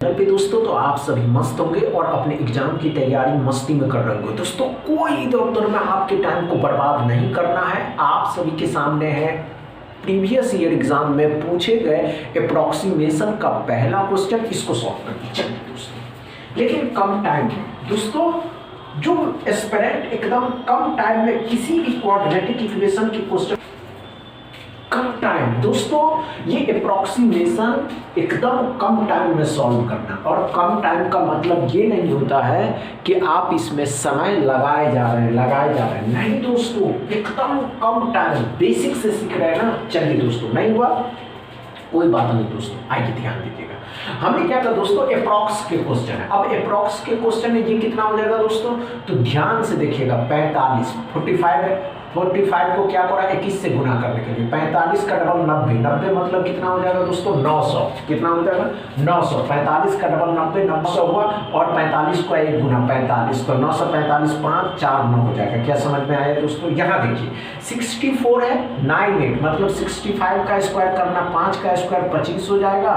घर पे दोस्तों तो आप सभी मस्त होंगे और अपने एग्जाम की तैयारी मस्ती में कर रहे होंगे। दोस्तों कोई इधर उधर में आपके टाइम को बर्बाद नहीं करना है। आप सभी के सामने है प्रीवियस ईयर एग्जाम में पूछे गए अप्रोक्सीमेशन का पहला क्वेश्चन, इसको सॉल्व करना चाहिए दोस्तों, लेकिन कम टाइम में। दोस्तों जो एस्पिरेंट एकदम कम टाइम में किसी भी क्वाड्रेटिक इक्वेशन की क्वेश्चन कम टाइम, दोस्तों ये अप्रोक्सीमेशन एकदम कम टाइम में सॉल्व करना। और कम टाइम का मतलब ये नहीं होता है कि आप इसमें समय लगाए जा रहे हैं, नहीं दोस्तों, एकदम कम टाइम। बेसिक से सीख रहे हैं ना। चलिए दोस्तों, नहीं हुआ कोई बात नहीं दोस्तों, आइए ध्यान दीजिएगा। हमने क्या कहा दोस्तों, अप्रॉक्स के क्वेश्चन है। अब अप्रॉक्स के क्वेश्चन में ये कितना हो जाएगा दोस्तों, तो ध्यान से देखिएगा। 45 45 है, 45 को क्या करा 21 से गुना करने के लिए 45 का डबल 90, 90 मतलब कितना हो जाएगा दोस्तों 900। कितना हो जाएगा 900। 45 का डबल 90, 900 हुआ और 45 को 1 गुना 45, तो 945 5 4 9 हो जाएगा। क्या समझ में आया दोस्तों। यहाँ देखिए 64 है 98 मतलब 65 का स्क्वायर करना 5 का स्क्वायर 25 हो जाएगा।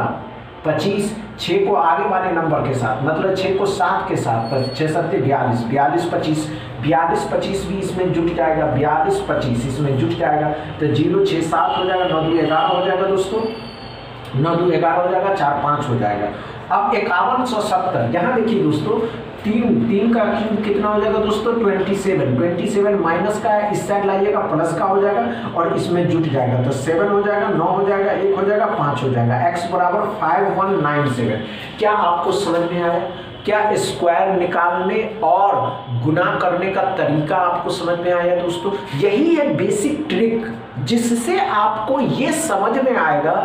25 6 को आगे वाले नंबर के साथ मतलब 6 को 7 के साथ 6 7 42 42 25 42 25 भी इसमें जुट जाएगा। 42 25 इसमें जुट जाएगा तो 0 6 7 हो जाएगा। 9 2 11 हो जाएगा दोस्तों। 9 2 11 हो जाएगा। 4 5 हो जाएगा। अब 5170 यहाँ देखिए दोस्तों, 3 का क्यूब कितना हो जाएगा दोस्तों 27 माइनस का है, इस साइड लाइएगा प्लस का हो जाएगा और इसमें जुट जाएगा तो 7 हो जाएगा, 9 हो जाएगा, 1 हो जाएगा, 5 हो जाएगा। x बराबर 5197। क्या आपको समझ में आया। क्या स्क्वायर निकालने और गुना करने का तरीका आपको समझ में आया दोस्तों। यही है बेसिक ट्रिक जिससे आपको ये समझ में आएगा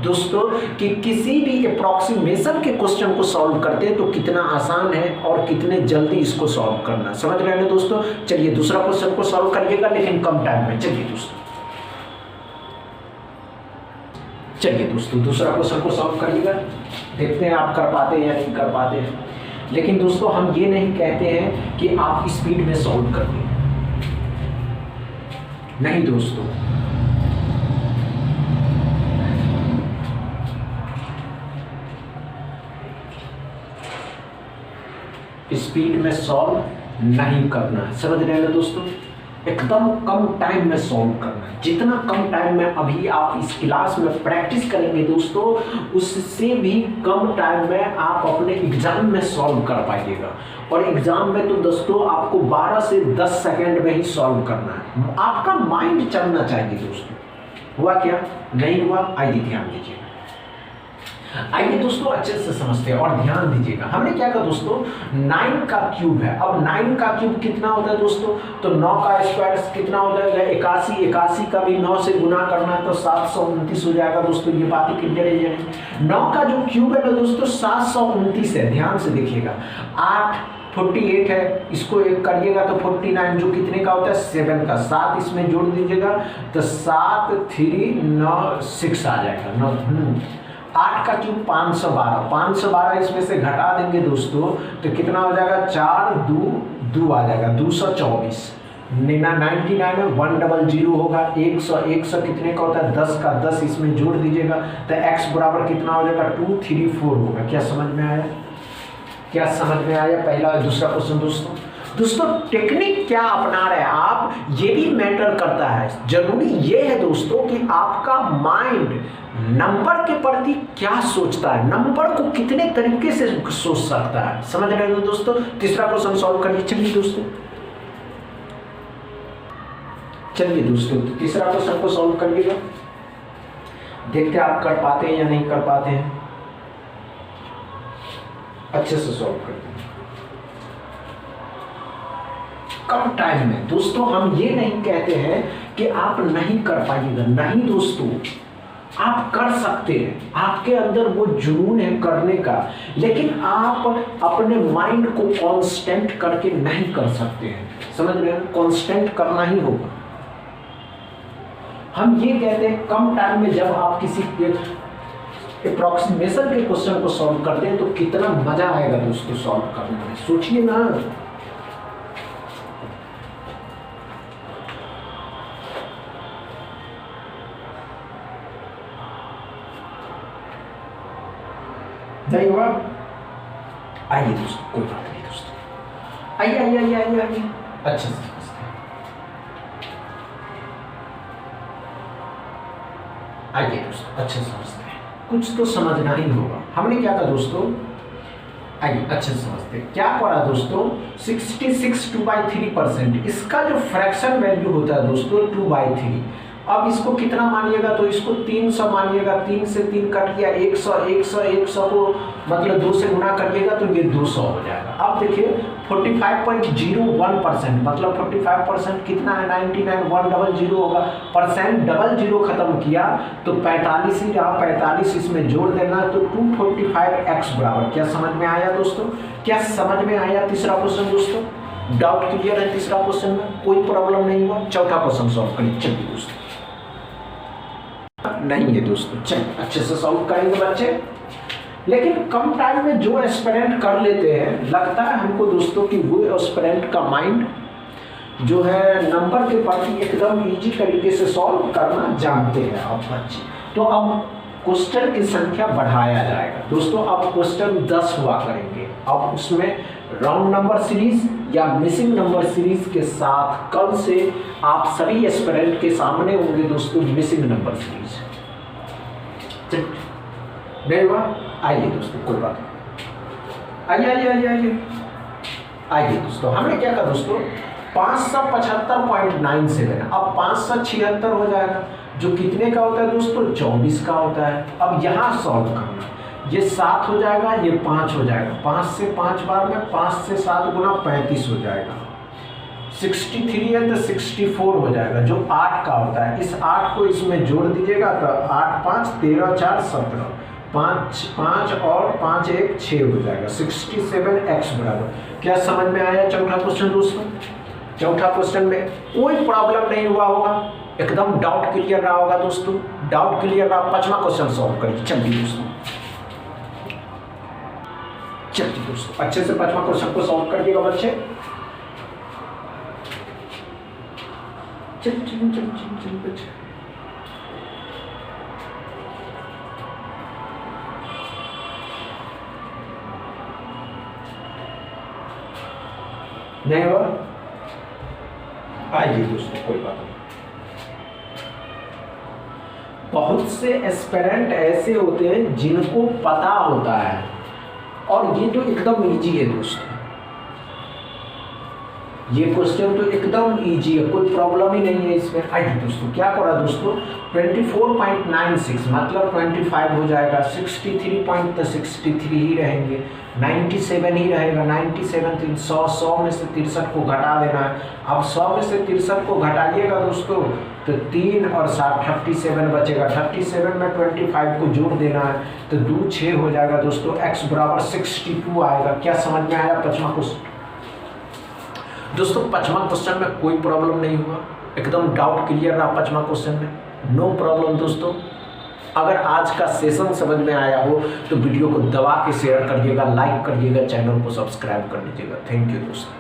दोस्तों कि किसी भी अप्रोक्सीमेशन के क्वेश्चन को सॉल्व करते हैं तो कितना आसान है और कितने जल्दी इसको सॉल्व करना। समझ रहे हैं दोस्तों। चलिए दूसरा क्वेश्चन को सॉल्व करिएगा लेकिन कम टाइम में। चलिए दोस्तों दूसरा क्वेश्चन को सॉल्व करिएगा। देखते हैं आप कर पाते हैं या नहीं कर पाते हैं। लेकिन दोस्तों हम ये नहीं कहते हैं कि आप स्पीड में सॉल्व करिए, नहीं दोस्तों। स्पीड में सॉल्व नहीं करना है। समझ रहे हैं दोस्तों। एकदम कम टाइम में सॉल्व करना है। जितना कम टाइम में अभी आप इस क्लास में प्रैक्टिस करेंगे दोस्तों, उससे भी कम टाइम में आप अपने एग्जाम में सॉल्व कर पाइएगा। और एग्जाम में तो दोस्तों आपको 12 से 10 सेकेंड में ही सॉल्व करना है। आपका माइंड चलना चाहिए दोस्तों। हुआ क्या, नहीं हुआ, आइए ध्यान दीजिएगा। आइए दोस्तों अच्छे से समझते हैं और ध्यान दीजिएगा। हमने क्या कहा दोस्तों, 9 का क्यूब है। अब 9 का क्यूब कितना होता है दोस्तों, तो 9 का स्क्वायर कितना हो जाएगा 81। 81 का भी 9 से गुना करना है तो 729 हो जाएगा दोस्तों। ये बात ही क्लियर है या नहीं। 9 का जो क्यूब है ना दोस्तों 729 है। ध्यान से देखिएगा। 8 48 है, इसको एक करिएगा तो 49 जो कितने का होता है 7 का। 7 इसमें जोड़ दीजिएगा तो 7 3 9 6 आ जाएगा। 8 का क्यूब 512। 512 इसमें से घटा देंगे दोस्तों तो कितना हो जाएगा 4 2 आ जाएगा 224। 99 में 100 होगा। 100 कितने का होता है 10 का। 10 इसमें जोड़ दीजिएगा तो x बराबर कितना हो जाएगा 234 होगा। क्या समझ में आया, क्या समझ में आया पहला और दूसरा क्वेश्चन दोस्तों। टेक्निक क्या अपना रहे हैं आप, ये भी मैटर करता है। जरूरी ये है दोस्तों कि आपका माइंड नंबर के प्रति क्या सोचता है, नंबर को कितने तरीके से सोच सकता है। समझ रहे हो दोस्तों। तीसरा क्वेश्चन सॉल्व करिए। चलिए दोस्तों तीसरा क्वेश्चन को सॉल्व करिएगा। देखते हैं आप कर पाते हैं या नहीं कर पाते हैं। अच्छे से सॉल्व करते हैं कम टाइम में। दोस्तों हम ये नहीं कहते हैं कि आप नहीं कर पाइएगा, नहीं दोस्तों, आप कर सकते हैं। आपके अंदर वो जुनून है करने का, लेकिन आप अपने माइंड को कांस्टेंट करके नहीं कर सकते हैं। समझ रहे हैं, कांस्टेंट करना ही होगा। हम ये कहते हैं कम टाइम में जब आप किसी अप्रोक्सीमेशन के क्वेश्चन को सॉल्व करते हैं तो कितना मजा आएगा दोस्तों सॉल्व करने में। सोचिए ना। नहीं हुआ? आइए दोस्तों, कोई बात नहीं दोस्तों, आइए आइए आइए आइए आइए, अच्छे से समझते हैं। आइए दोस्तों, अच्छे से समझते हैं, कुछ तो समझना ही होगा। हमने क्या कहा दोस्तों, आइए अच्छे से समझते हैं क्या करा दोस्तों। 66 2/3%, इसका जो फ्रैक्शन वैल्यू होता है दोस्तों 2/3। अब इसको कितना मानिएगा, तो इसको 300 मानिएगा, 3 से 3 कट गया 100, 100 100 को मतलब 2 से गुना करिएगा तो ये 200 हो जाएगा। अब देखिए 45.01%, मतलब 45% कितना है, 99, 100 होगा, परसेंट 00 खत्म किया तो 45 ही रहा, 45 इसमें जोड़ देना तो 245x बराबर। क्या समझ में आया दोस्तों, क्या समझ में आया? तीसरा क्वेश्चन दोस्तों, डाउट क्लियर है तीसरा क्वेश्चन में, कोई प्रॉब्लम नहीं हुआ? चौथा क्वेश्चन सॉल्व करिए। चलिए दोस्तों, नहीं है दोस्तों, चलिए अच्छे से सॉल्व करेंगे बच्चे। लेकिन कम टाइम में जो एस्पिरेंट कर लेते हैं, लगता है हमको दोस्तों कि वो एस्पिरेंट का माइंड जो है नंबर के प्रति एकदम इजी तरीके से सॉल्व करना जानते हैं आप बच्चे। तो अब क्वेश्चन की संख्या बढ़ाया जाएगा दोस्तों। अब क्वेश्चन 10 हुआ करेंगे, अब उसमें राउंड नंबर सीरीज या मिसिंग नंबर सीरीज के साथ कल से आप सभी एस्पिरेंट के सामने होंगे दोस्तों मिसिंग नंबर सीरीज। नहीं हुआ? आइए दोस्तों, कोई बात नहीं, आइए आइए आइए आइए आइए दोस्तों। हमने क्या कहा दोस्तों, 575.97, अब 576 हो जाएगा, जो कितने का होता है दोस्तों, 24 का होता है। अब यहाँ सॉल्व करना, ये 7 हो जाएगा, ये 5 हो जाएगा, 5 से 5 बार में 5 से 7 गुना 35 हो जाएगा, 63 है तो 64 हो जाएगा, जो 8 का होता है। इस 8 को इसमें जोड़ दीजिएगा तो 8 5 13 4 17, 5 5 और 5 1 6 हो जाएगा, 67x बराबर। क्या समझ में आया चौथा क्वेश्चन दोस्तों? चौथा क्वेश्चन में कोई प्रॉब्लम नहीं हुआ होगा, एकदम डाउट क्लियर रहा होगा दोस्तों, डाउट क्लियर रहा। पांचवा क्वेश्चन सॉल्व करिए। चलिए दोस्तों, चलिए दोस्तों, अच्छे से पांचवा क्वेश्चन को सॉल्व कर दिएगा बच्चे। चलिए चलिए चलिए चलिए बच्चे, नहीं हुआ? आइए दोस्तों, कोई बात नहीं। बहुत से एस्पिरेंट ऐसे होते हैं जिनको पता होता है, और ये तो एकदम इजी है दोस्तों, ये क्वेश्चन तो एकदम इजी है, कोई प्रॉब्लम ही नहीं है इसमें। आइए दोस्तों, क्या करा दोस्तों, 24.96 मतलब 25 हो जाएगा, 63 ही रहेंगे, 97 ही रहेगा, 97 100 में से 63 को घटा देना है। अब 100 में से 63 को घटाइएगा दोस्तों तो 3 और 7 37 बचेगा, 37 में 25 को जोड़ देना है तो 2 6 हो जाएगा दोस्तों, x बराबर 62 आएगा। क्या समझ में आया पांचवा क्वेश्चन दोस्तों? पांचवा क्वेश्चन में कोई प्रॉब्लम नहीं हुआ, एकदम डाउट क्लियर रहा पांचवा क्वेश्चन में, नो प्रॉब्लम दोस्तों। अगर आज का सेशन समझ में आया हो तो वीडियो को दबा के शेयर करिएगा, लाइक करिएगा, चैनल को सब्सक्राइब कर लीजिएगा। थैंक यू दोस्तों।